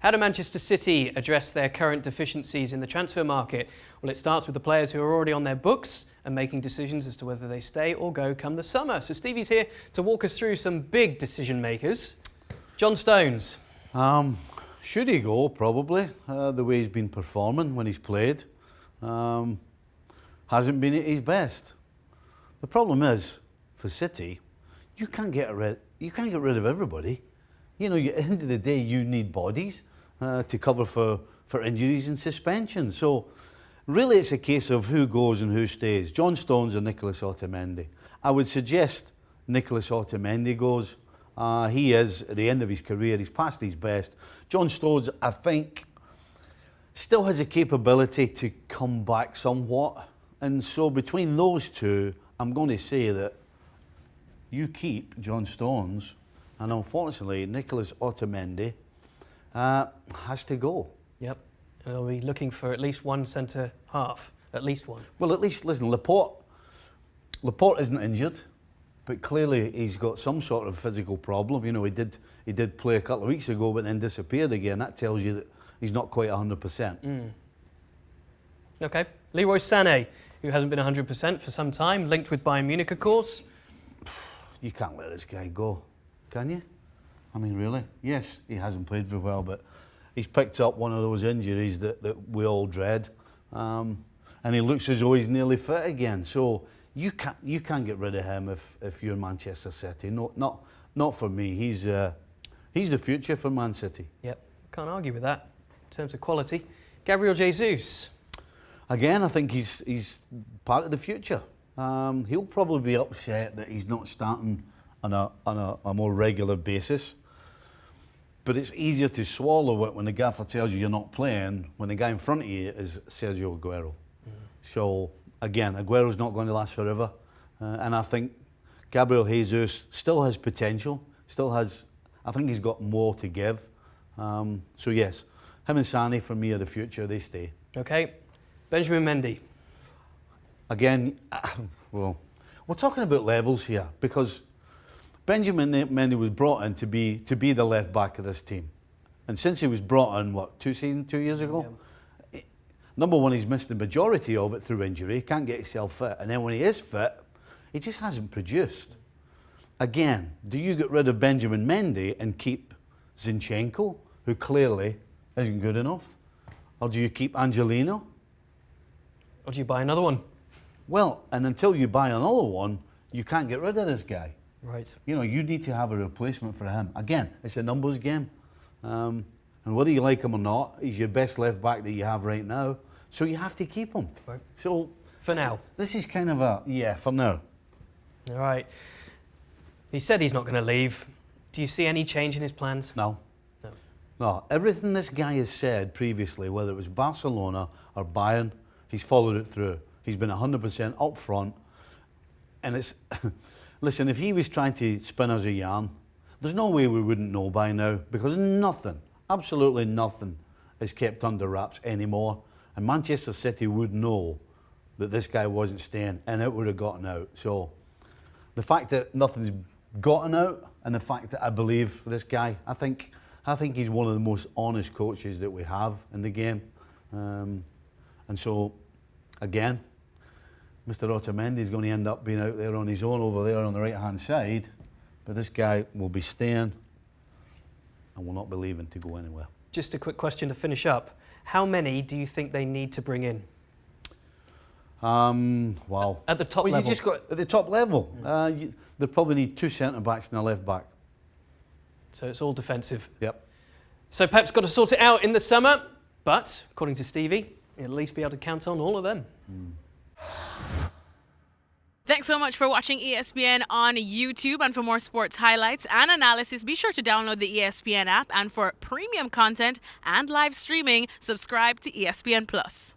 How do Manchester City address their current deficiencies in the transfer market? Well, it starts with the players who are already on their books and making decisions as to whether they stay or go come the summer. So Stevie's here to walk us through some big decision makers. John Stones. Should he go? Probably. The way he's been performing when he's played. Hasn't been at his best. The problem is, for City, you can't get rid of everybody. You know, at the end of the day, you need bodies to cover for injuries and suspension. So, really, it's a case of who goes and who stays. John Stones or Nicolas Otamendi. I would suggest Nicolas Otamendi goes. He is at the end of his career. He's past his best. John Stones, I think, still has a capability to come back somewhat. And so, between those two, I'm going to say that you keep John Stones. And unfortunately, Nicolas Otamendi has to go. Yep. And they'll be looking for at least one centre half. At least one. Well, at least, listen, Laporte isn't injured, but clearly he's got some sort of physical problem. You know, he did play a couple of weeks ago, but then disappeared again. That tells you that he's not quite 100%. OK. Leroy Sane, who hasn't been 100% for some time, linked with Bayern Munich, of course. You can't let this guy go. Can you? I mean, really? Yes, he hasn't played very well, but he's picked up one of those injuries that we all dread, and he looks as though he's nearly fit again. So you can't get rid of him if you're Manchester City. No, not for me. He's the future for Man City. Yep, can't argue with that in terms of quality. Gabriel Jesus. Again, I think he's part of the future. He'll probably be upset that he's not starting on a more regular basis. But it's easier to swallow it when the gaffer tells you you're not playing, when the guy in front of you is Sergio Aguero. So, again, Aguero's not going to last forever. And I think Gabriel Jesus still has potential, I think he's got more to give. So, yes, him and Sane, for me, are the future. They stay. OK. Benjamin Mendy. Again, well, we're talking about levels here, because Benjamin Mendy was brought in to be the left back of this team, and since he was brought in, what, 2 years ago? Yeah. Number one, he's missed the majority of it through injury. He can't get himself fit, and then when he is fit, he just hasn't produced. Again, do you get rid of Benjamin Mendy and keep Zinchenko, who clearly isn't good enough, or do you keep Angelino? Or do you buy another one? Well, and until you buy another one, you can't get rid of this guy. Right. You know, you need to have a replacement for him. Again, it's a numbers game. And whether you like him or not, he's your best left back that you have right now. So you have to keep him. Right. So for now. This is kind of for now. All right. He said he's not going to leave. Do you see any change in his plans? No. No. Everything this guy has said previously, whether it was Barcelona or Bayern, he's followed it through. He's been 100% up front. And it's... Listen, if he was trying to spin us a yarn, there's no way we wouldn't know by now, because nothing, absolutely nothing, is kept under wraps anymore. And Manchester City would know that this guy wasn't staying, and it would have gotten out. So the fact that nothing's gotten out, and the fact that I believe this guy, I think he's one of the most honest coaches that we have in the game. And so, again, Mr. Otamendi is going to end up being out there on his own over there on the right-hand side, but this guy will be staying and will not be leaving to go anywhere. Just a quick question to finish up. How many do you think they need to bring in? Wow. At the top level? You just got at the top level. They probably need 2 centre-backs and a left-back. So it's all defensive. Yep. So Pep's got to sort it out in the summer, but according to Stevie, he'll at least be able to count on all of them. Thanks so much for watching ESPN on YouTube, and for more sports highlights and analysis, be sure to download the ESPN app, and for premium content and live streaming, subscribe to ESPN Plus.